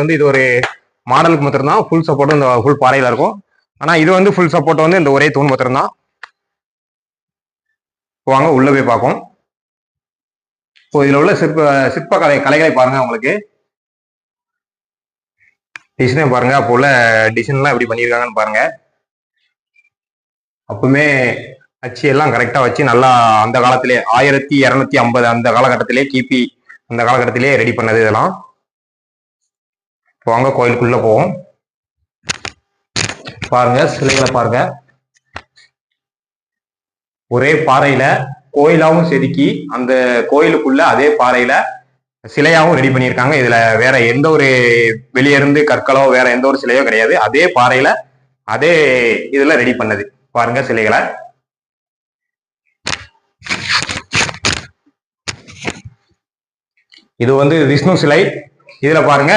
வந்து இது ஒரு மாடலுக்கு மாத்திரம் தான் ஃபுல் சப்போர்ட் இந்த ஃபுல் பாறையில இருக்கும். ஆனா இது வந்து ஃபுல் சப்போர்ட் வந்து இந்த ஒரே தூண் மாத்திரம் தான். வாங்க உள்ள போய் பார்ப்போம். இப்போ இதுல உள்ள சிற்ப கலைகளை பாருங்க. உங்களுக்கு டிசைனை பாருங்க. அப்போ உள்ள டிசைன்லாம் எப்படி பண்ணியிருக்காங்கன்னு பாருங்க. அப்பவுமே அச்சு எல்லாம் கரெக்டா வச்சு நல்லா அந்த காலத்திலே 1250 அந்த காலகட்டத்திலே கிபி அந்த காலகட்டத்திலே ரெடி பண்ணது இதெல்லாம். வாங்க கோயிலுக்குள்ள போவோம். பாருங்க சிலைகளை பாருங்க. ஒரே பாறையில கோயிலாவும் செதுக்கி அந்த கோயிலுக்குள்ள அதே பாறையில சிலையாவும் ரெடி பண்ணியிருக்காங்க. இதுல வேற எந்த ஒரு வெளியே இருந்து கற்களோ வேற எந்த ஒரு சிலையோ கிடையாது. அதே பாறையில அதே இதுல ரெடி பண்ணது. பாருங்க சிலைகளை. இது வந்து விஷ்ணு சிலை. இதுல பாருங்க